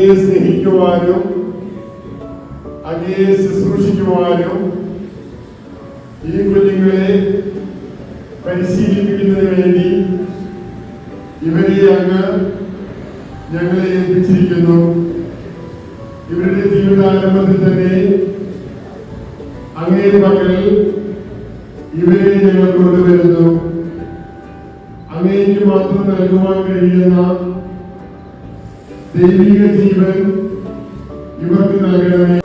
അങ്ങയെ സ്നേഹിക്കുവാനും അങ്ങയെ ശുശ്രൂഷിക്കുവാനും ഈ കുഞ്ഞുങ്ങളെ പരിശീലിപ്പിക്കുന്നതിന് വേണ്ടി ഇവരെ അങ്ങ് ഞങ്ങളെ ഏൽപ്പിച്ചിരിക്കുന്നു. ഇവരുടെ ജീവിതാരംഭത്തിൽ തന്നെ അങ്ങയുടെ പക്കൽ ഇവരെ ഞങ്ങൾ കൊണ്ടുവരുന്നു. അങ്ങേക്ക് മാത്രം നൽകുവാൻ കഴിയുന്ന ദൈവിക ജീവൻ ഇവർക്ക് നൽകണമേ.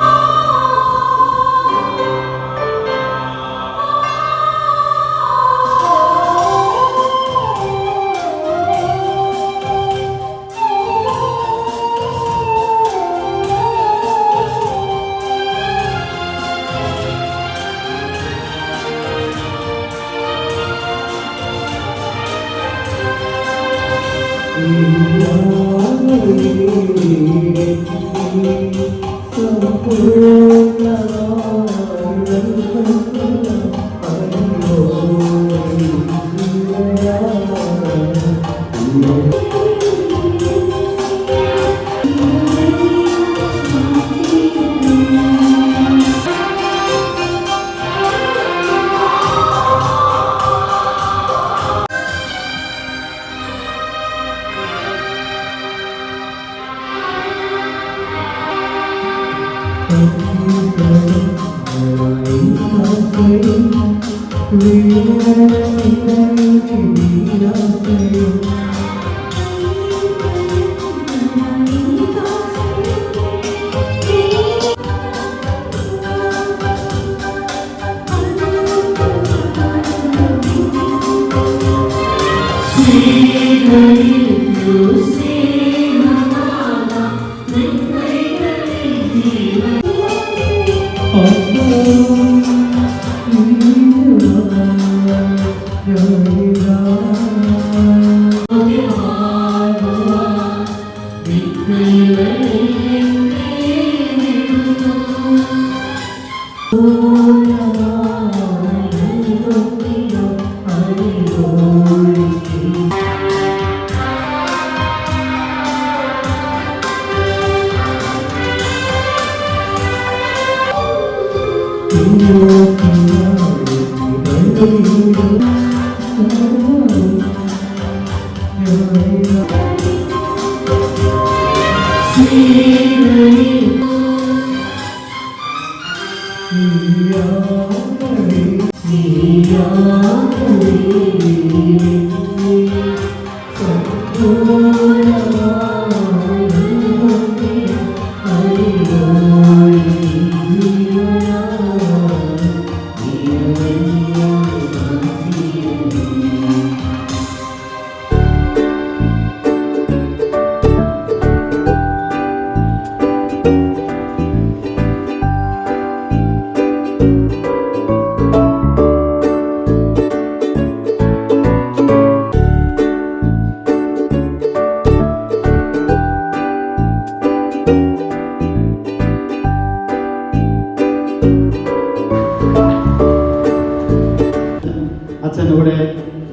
അച്ഛനൂടെ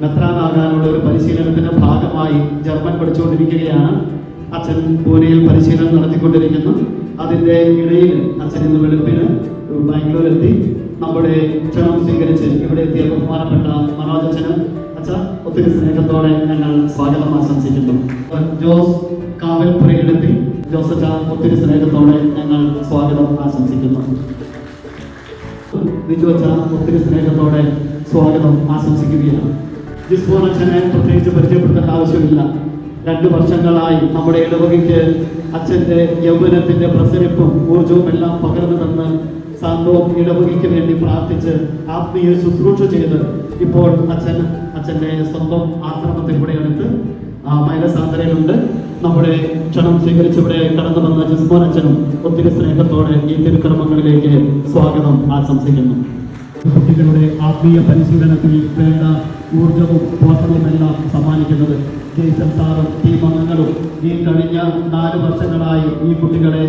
മെത്രാനാകാനുള്ള ഒരു പരിശീലനത്തിന്റെ ഭാഗമായി ജർമ്മൻ പഠിച്ചുകൊണ്ടിരിക്കുകയാണ്. അച്ഛൻ പൂനെയിൽ പരിശീലനം നടത്തിക്കൊണ്ടിരിക്കുന്നു. അതിൻ്റെ ഇടയിൽ അച്ഛൻ ഇന്ന് വെളുപ്പിന് ബാംഗ്ലൂരെത്തി നമ്മുടെ ക്ഷണം സ്വീകരിച്ച് ഇവിടെ എത്തിയ ബഹുമാനപ്പെട്ട മനോജ് അച്ഛന് ഒത്തിരി സ്നേഹത്തോടെ ഞങ്ങൾ സ്വാഗതം ആശംസിക്കുന്നു. ജോസ് കാവൽപുരയിലെത്തി ജോസ് അച്ഛ ഒത്തിരി സ്നേഹത്തോടെ ഞങ്ങൾ സ്വാഗതം ആശംസിക്കുന്നു. ബിജു അച്ഛ ഒത്തിരി സ്നേഹത്തോടെ സ്വാഗതം ആശംസിക്കുകയാണ്. ജിസ്മോൻ അച്ഛനെ പ്രത്യേകിച്ച് പരിചയപ്പെടുത്തേണ്ട ആവശ്യമില്ല. 2 വർഷങ്ങളായി നമ്മുടെ ഇടവകയ്ക്ക് അച്ഛൻ്റെ യൗവനത്തിൻ്റെ പ്രസരിപ്പും ഊർജവും എല്ലാം പകർന്നു തന്ന് സാന്തവും ഇടവകയ്ക്ക് വേണ്ടി പ്രാർത്ഥിച്ച് ആത്മീയ ശുശ്രൂഷ ചെയ്ത് ഇപ്പോൾ അച്ഛൻ്റെ സ്വന്തം ആശ്രമത്തിൽ ഇവിടെ അടുത്ത് മൈലസാന്തരയിലുണ്ട്. നമ്മുടെ ക്ഷണം സ്വീകരിച്ച് ഇവിടെ കടന്നു വന്ന ജിസ്മോൻ അച്ഛനും ഒത്തിരി സ്നേഹത്തോടെ ഈ തിരുക്കർമ്മങ്ങളിലേക്ക് സ്വാഗതം ആശംസിക്കുന്നു. കുട്ടികളുടെ ആത്മീയ പരിശീലനത്തിൽ വേണ്ട ഊർജവും പോഷണവുമെല്ലാം സമ്മാനിക്കുന്നത് ജെയ്സൺ സാറും ടീം അംഗങ്ങളും ഈ കഴിഞ്ഞ 4 വർഷങ്ങളായി ഈ കുട്ടികളെ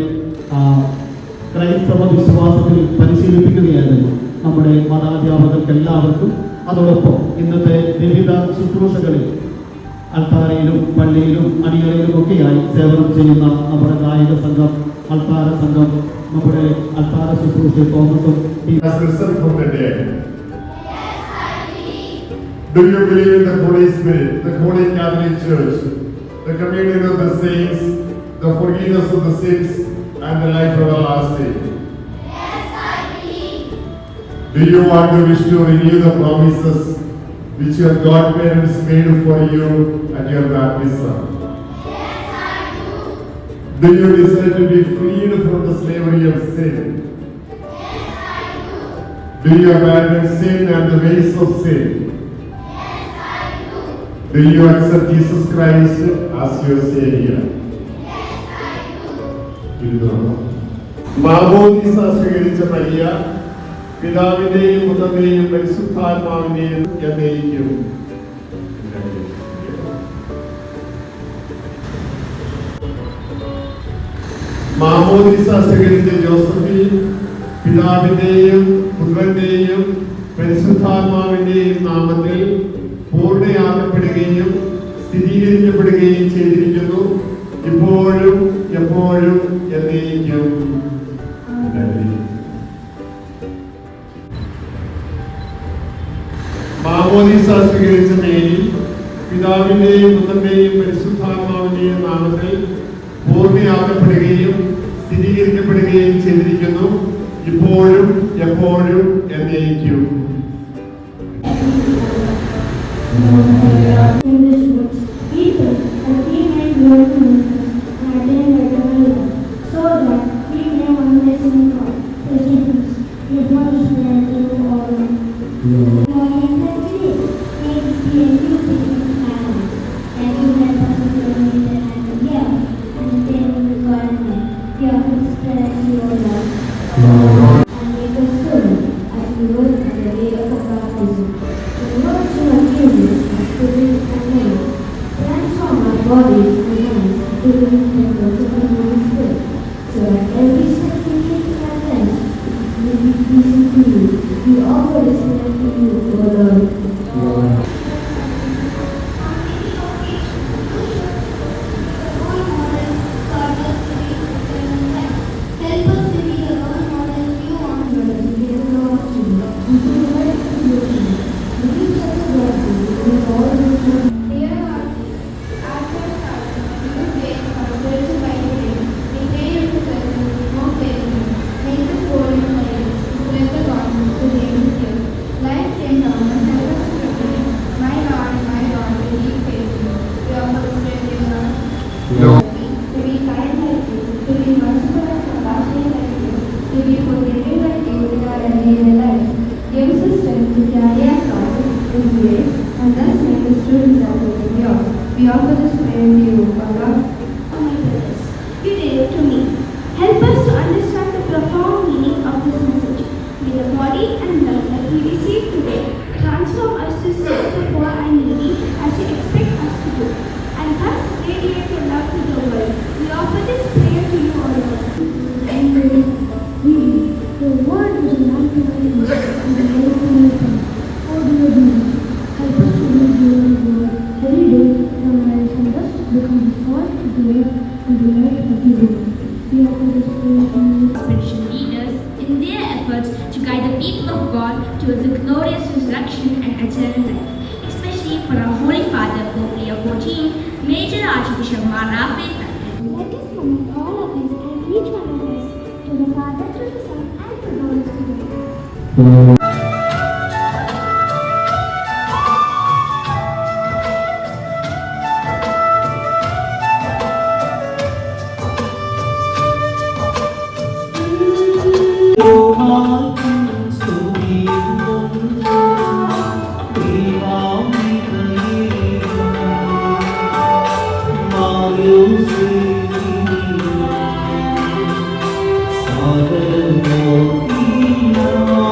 ക്രൈസ്തവ വിശ്വാസത്തിൽ പരിശീലിപ്പിക്കുകയായിരുന്നു. നമ്മുടെ മതാധ്യാപകർക്ക് എല്ലാവർക്കും അതോടൊപ്പം ഇന്നത്തെ വിവിധ ശുശ്രൂഷകളിൽ അൾത്താരയിലും പള്ളിയിലും അടിയറയിലും ഒക്കെയായി സേവനം ചെയ്യുന്ന നമ്മുടെ ഗായക സംഘം, അൾത്താര സംഘം, നമ്മുടെ അൾത്താര ശുശ്രൂഷ തോമസും has risen from the dead. Do you believe in the Holy Spirit, the Holy Catholic Church, the communion of the saints, the forgiveness of the sins, and the life everlasting? Yes, I believe. Do you want to wish to renew the promises which your godparents made for you at your baptism? Yes, I do. Do you desire to be freed from the slavery of sin? Yes, I do. Do you abandon sin and the ways of sin? Yes, I do. Do you accept Jesus Christ as your Savior? Yes, I do. മാമോദീസ സ്വീകരിച്ച Maria പിതാവിന്റെയും പുത്രന്റെയും പരിശുദ്ധാത്മാവിന്റെയും എന്നേക്കും. മാമോദീസ സ്വീകരിച്ച ജോസഫി പിതാവിന്റെയും പുത്രന്റെയും പരിശുദ്ധാത്മാവിന്റെയും നാമത്തിൽ പൂർണ്ണയാക്കപ്പെടുകയും സ്ഥിരീകരിക്കപ്പെടുകയും ചെയ്തിരിക്കുന്നു, ഇപ്പോഴും എപ്പോഴും എന്നേക്കും. മാമോദീസ സ്വീകരിച്ച മേരി പിതാവിന്റെയും പുത്രന്റെയും പരിശുദ്ധാത്മാവിന്റെയും നാമത്തിൽ പൂർണ്ണയാക്കപ്പെടുകയും സ്ഥിരീകരിക്കപ്പെടുകയും ചെയ്തിരിക്കുന്നു, ഇപ്പോഴും എപ്പോഴും എന്നേക്കും. People and we may learn to and attain eternal life, so that we may one day see God, His difference, His mercy and to all. Morning and today, may this be a new beginning in my life, and you help us to learn it and to hear and attain the God in me. Dear His prayer to your love. And make us soon as we work in the way of baptism. The words you have given us are spirit and life. Transform our bodies and minds to living temples of the Holy Spirit, so that every step we take in our lives may be pleasing to you. We offer this prayer to you, O Lord. Help us to be the role models you want. Dear Lord, as your Son, you gave us spiritual vitamin. We pray you to continue more faithfully. Make us bold and courageous to spread the gospel to the nations. Like Saint Thomas, help us to proclaim, my God, believe faithfully. We offer this prayer to you, Lord. To be kind like you, to be merciful and compassionate like you, to be forgiving like you in our everyday life. Give us the strength to carry our crosses in grace, and thus make us true disciples of yours. We offer this prayer to you, O God. My brothers, be real to me. Help us to understand the profound meaning of this message. May the body and blood that we receive today transform us to serve the poor and needy as you expect us to do, and thus radiate your love to the world. We offer this prayer to you, O Lord. The word is a lamp to my feet and a light to my path. O dear Jesus, help us to read your word every day in our lives and thus become the salt of the earth and the light of the world. We offer this prayer to you. Spiritual leaders in their efforts to guide the people of God towards the glorious resurrection and eternal life, especially for our Holy Father, Pope Leo XIV, Major Archbishop Raphael. Let us commit all of this and each one of us to the Father, to the Son, and to the Holy Spirit.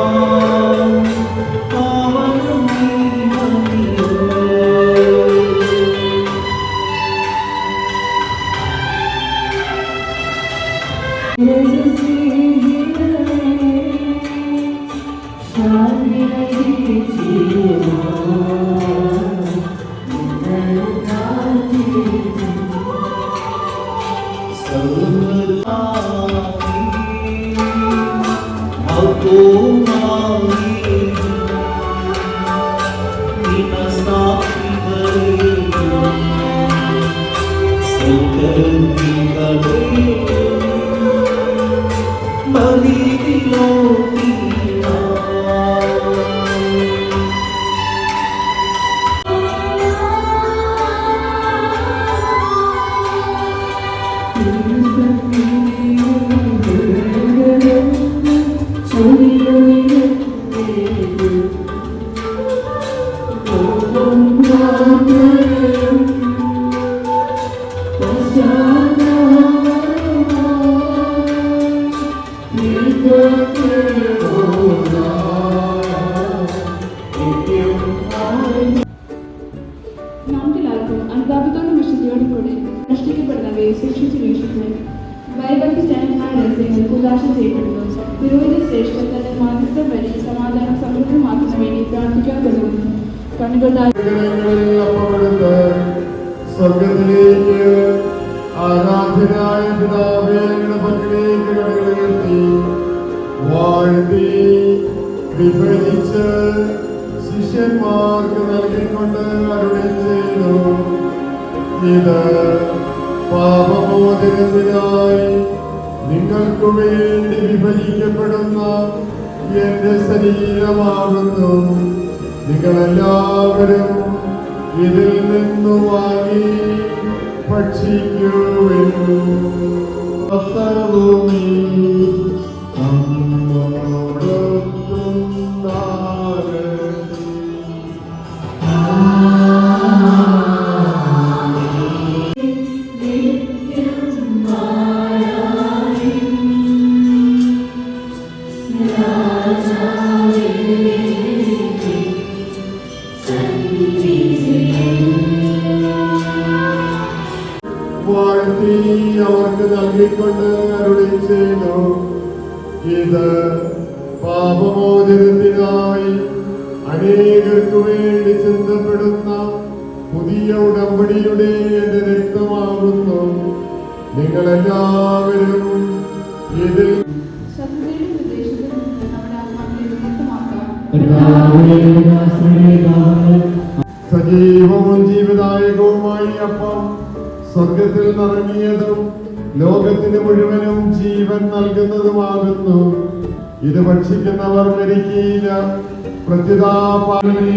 Father, നമുക്കെല്ലാവർക്കും അനുതാപത്തോടും വിശുദ്ധിയോടും കൂടെ സൃഷ്ടിക്കപ്പെടുന്നവയെ സൂക്ഷിച്ചു വീക്ഷിക്കുവാൻ ഭയഭക്തിജനകമായ രഹസ്യങ്ങൾ ഉദാശ ചെയ്യപ്പെടുന്നു. പുരോഹിത ശ്രേഷ്ഠൻ തന്റെ മാധ്യസ്ഥം വഴി സമാധാനം സമൃദ്ധമാക്കുന്ന വേണ്ടി പ്രാർത്ഥിക്കാൻ തുടങ്ങുന്നു. കണ്ണുകളുടെ സ്വർഗത്തിലേക്ക് ആരാധ്യനായ പിതാവേ, ഞങ്ങളുടെ പക്കലേക്ക് കടകളുയർത്തി വാഴ്ത്തി വിഭജിച്ച് ശിഷ്യന്മാർക്ക് നൽകിക്കൊണ്ട് അരുളി ചെയ്തു. ഇത് പാപമോചനത്തിനായി നിങ്ങൾക്കു വേണ്ടി വിഭജിക്കപ്പെടുന്ന എന്റെ ശരീരമാകുന്നു. നിങ്ങളെല്ലാവരും ഇതിൽ നിന്നു വാങ്ങി ഭക്ഷിക്കുവിൻ. ഭൂമി വാഴ്ത്തി അവർക്ക് നൽകിക്കൊണ്ട് അരുളി ചെയ്തു. ഇത് പാപമോചനത്തിനായി അനേകർക്കു വേണ്ടി ചിന്തപ്പെടുന്ന പുതിയ ഉടമ്പടിയുടെ എന്റെ രക്തമാകുന്നു. നിങ്ങളെല്ലാവരും ഇതിൽ ശത്രുതയുടെ പ്രദേശത്തിൽ നിന്ന് നമ്മുടെ ആത്മാക്കളെ വിമുക്തമാക്കാം. സജീവവും ജീവദായകവുമായി അപ്പം സ്വർഗത്തിൽ നിറങ്ങിയതും ലോകത്തിന് മുഴുവനും ജീവൻ നൽകുന്നതുമാകുന്നു. ഇത് ഭക്ഷിക്കുന്നവർ മരിക്കില്ല. പ്രത്യുതാപാലനെ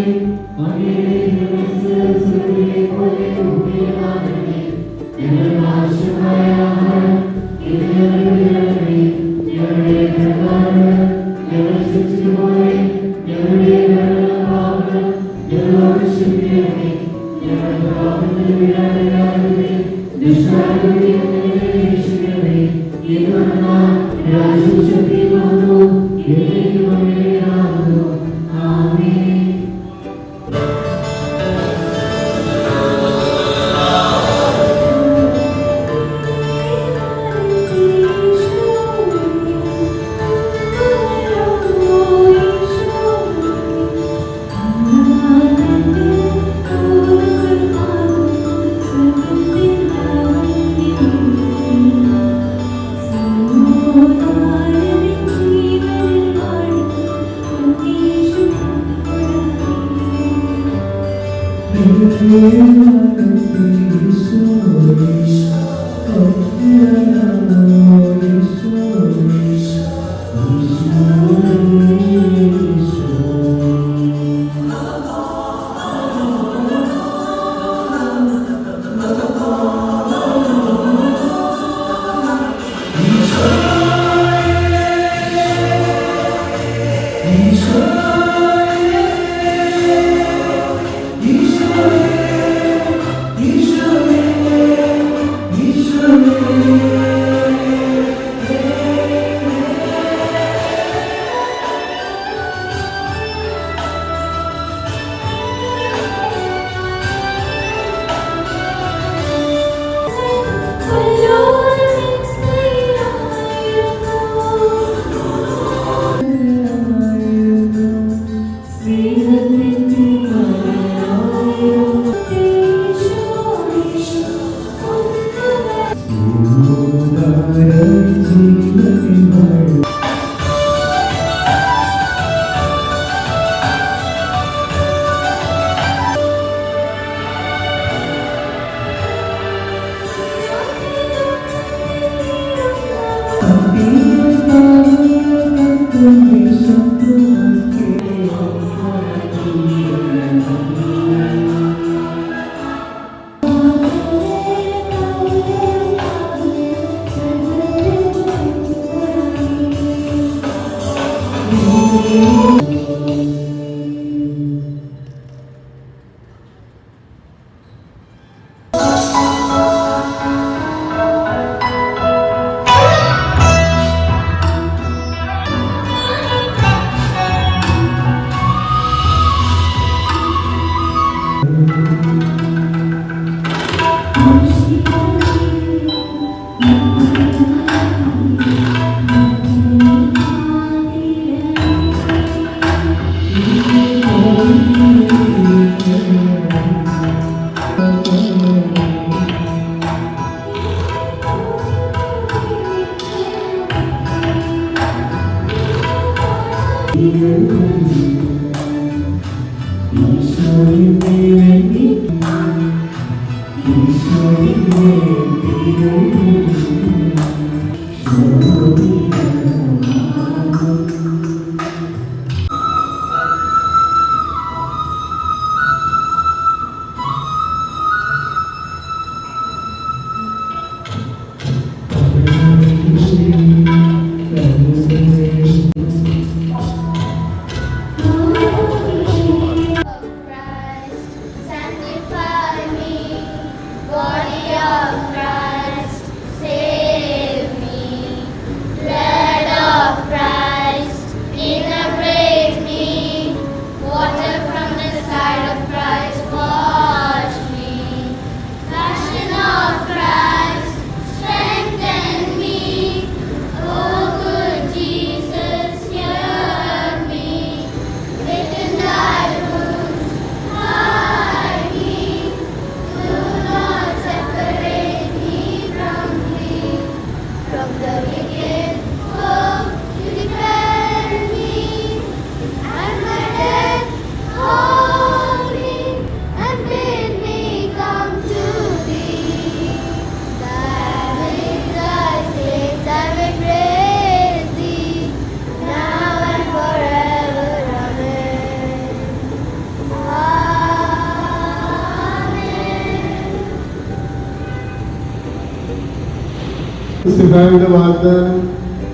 സിഹായുടെ വാഗ്ദാനം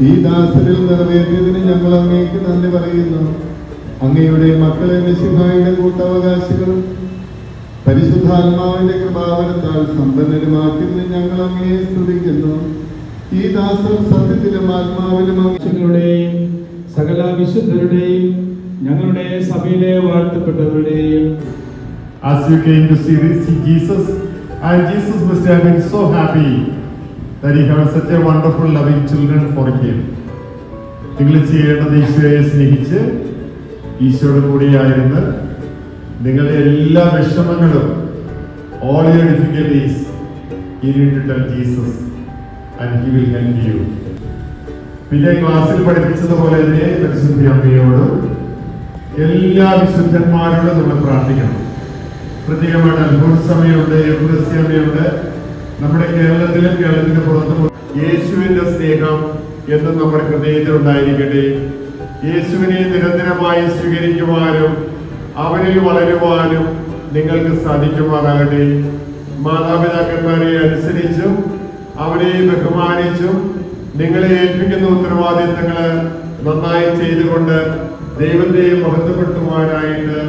ഈ ദാസരിൽ നിറവേറ്റിയതിന് ഞങ്ങൾ അങ്ങേക്ക് നന്ദി പറയുന്നു. അങ്ങയുടെ മക്കളെ മിശിഹായുടെ കൂട്ടവകാശികളും പരിശുദ്ധാത്മാവിന്റെ കൃപാവരത്താൽ സമ്പന്നരുമാക്കിയതിന് ഞങ്ങൾ അങ്ങയെ സ്തുതിക്കുന്നു. ഈ ദാസർ സത്യത്തിലും ആത്മാവിലും ങ്ങളുടെയും സകല വിശുദ്ധരുടെയും ഞങ്ങളുടെ സഭയിലെ വാഴ്ത്തപ്പെട്ടവരുടെയും As you came to see Jesus, and Jesus must have been so happy that he had such a wonderful loving children for him. നിങ്ങൾ ചെയ്യേണ്ടത് ഈശോയെ സ്നേഹിച്ച് ഈശോയുടെ കൂടെയായിരുന്ന് നിങ്ങളുടെ എല്ലാ വിഷമങ്ങളും, all your difficulties, you need to tell Jesus and he will help you. പിന്നെ ക്ലാസ്സിൽ പഠിപ്പിച്ചതുപോലെ തന്നെ പരിശുദ്ധ അമ്മയോടും എല്ലാ വിശുദ്ധന്മാരോടും നമ്മൾ പ്രാർത്ഥിക്കണം. പ്രത്യേകമായിട്ട് അത്ഭുതസമയമുണ്ട്, യുക്രിസ്ത്യമയുണ്ട്. നമ്മുടെ കേരളത്തിലും കേരളത്തിന്റെ പുറത്തും യേശുവിന്റെ സ്നേഹം എന്നും നമ്മുടെ ഹൃദയത്തിൽ ഉണ്ടായിരിക്കട്ടെ. യേശുവിനെ നിരന്തരമായി സ്വീകരിക്കുവാനും അവനിൽ വളരുവാനും നിങ്ങൾക്ക് സാധിക്കുമാറാകട്ടെ. മാതാപിതാക്കന്മാരെ അനുസരിച്ചും അവരെ ബഹുമാനിച്ചും നിങ്ങളെ ഏൽപ്പിക്കുന്ന ഉത്തരവാദിത്തങ്ങള് നന്നായി ചെയ്തുകൊണ്ട് ദൈവത്തെ മഹത്വപ്പെടുത്തുവാനായിട്ട്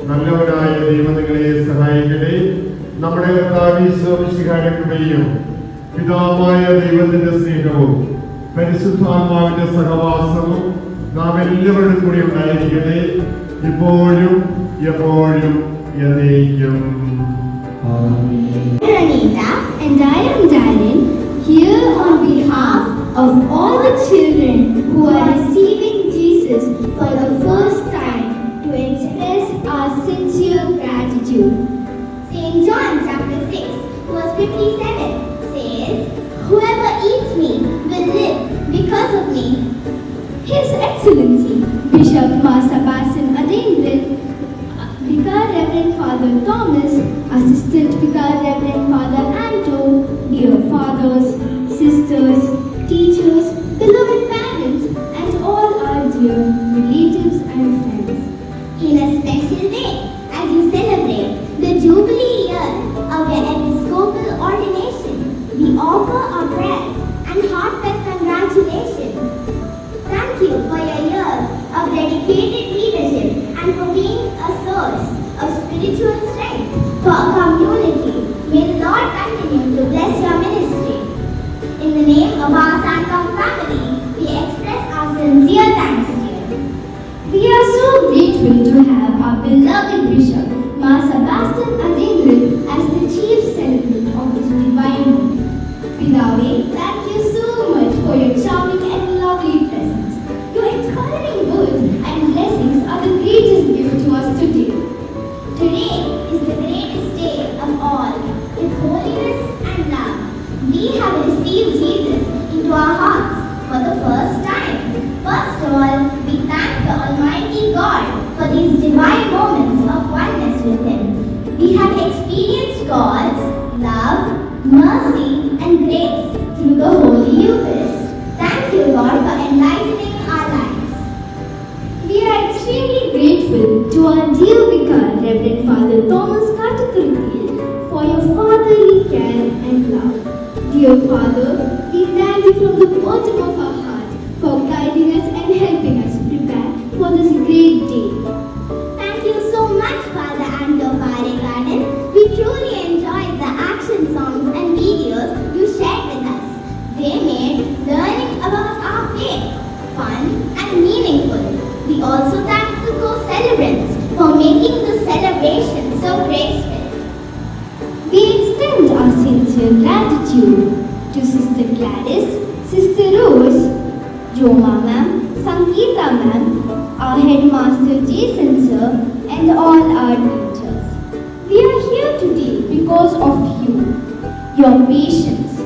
നല്ലവരായ ദൈവം നിങ്ങളെ സഹായിക്കട്ടെ. നമ്മുടെ കർത്താവ് ഈശോ മിശിഹായുടെ കൃപയും പിതാവായ ദൈവത്തിന്റെ സ്നേഹവും പരിശുദ്ധാത്മാവിന്റെ സഹവാസവും നാം എല്ലാവരും കൂടി ഉണ്ടായിരിക്കട്ടെ, ഇപ്പോഴും എപ്പോഴും എന്നേക്കും. Anita and I am Darren here on behalf of all the children who are receiving Jesus for the first time to express our sincere gratitude. St. John chapter 6 verse 57 says, "Whoever eats me will live because of me." His Excellency Bishop Sebastian Adendran, Vicar Reverend Father Thomas, Assistant Vicar Reverend Father Anto, dear fathers, sisters, teachers, beloved parents, and all our dear year of your Episcopal ordination, we offer our prayers and heartfelt congratulations. Thank you for your years of dedicated leadership and for being a source of spiritual strength for our community. May the Lord continue to bless your ministry. In the name of our Sancom family, we express our sincere thanks to you. We are so grateful to have our beloved Bishop, Master Sebastian Adingrid, as the chief celebrant of this divine moment. Pinaway, thank you so much for your charming and lovely presence. Your inspiring words and blessings are the greatest gift to us today. Today is the greatest day of all. With holiness and love, we have received Jesus into our hearts for the first time. First of all, we thank the Almighty God for these divine moments of oneness with Him. We have experienced God's love, mercy, and grace through the Holy Eucharist. Thank you, Lord, for enlightening our lives. We are extremely grateful to our dear Vicar, Reverend Father Thomas Katathurthil, for your fatherly care and love. Dear Father, we thank you from the bottom of our heart for guiding us and helping us prepare for this great day. Thank you so much, Father Ando Paregadan. We truly enjoyed the action songs and videos you shared with us. They made learning about our faith fun and meaningful. We also thank the co-celebrants for making the celebration so graceful. We extend our sincere gratitude to Sister Gladys, Sister Rose, Joma Ma'am, Sangeeta Ma'am, our Headmaster Jason Sir, and all our teachers. We are here today because of you. Your patience,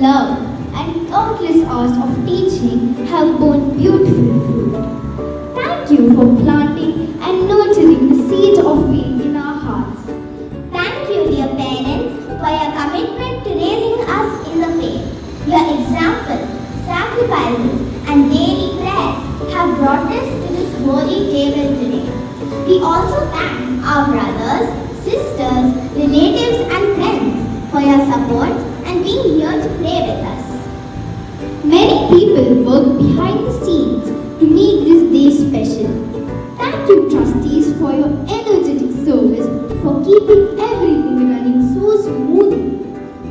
love, and countless hours of teaching have borne beautiful fruit. Thank you for planting and nurturing the seed of faith in our hearts. Thank you, dear parents, for your commitment to raising us in the faith. Your example, sacrifices, and daily prayers have brought us to this holy table today. We also thank our brothers, sisters, relatives, and friends for your support and being here to pray with us. Many people work behind the scenes to make this day special. Thank you, trustees, for your energetic service, for keeping everything running so smoothly.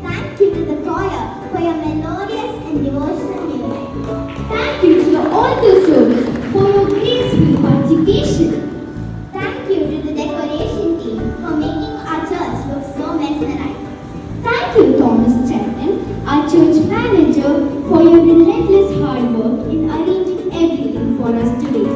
Thank you to the choir for your melodious and devotional music. Thank you to the altar service for your graceful participation. Thank you to the decoration team for making our church look so mesmerizing. Thank you, Thomas Chapman, our church manager, for your relentless hard work in arranging everything for us today.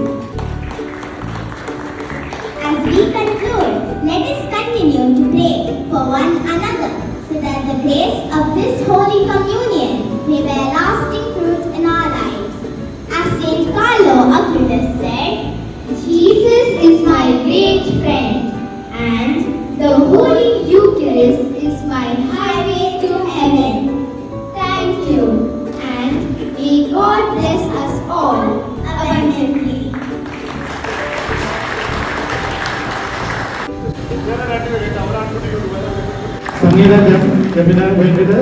As we conclude, let us continue to pray for one another so that the grace of this Holy Communion may bear lasting fruit in our lives. As St. Carlo Aquinas said, Jesus is my great friend and the Holy Eucharist is my highway to heaven. Thank you, and may God bless us all abundantly. സംഗീത ജപിന് വേണ്ടിയിട്ട്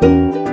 Thank you.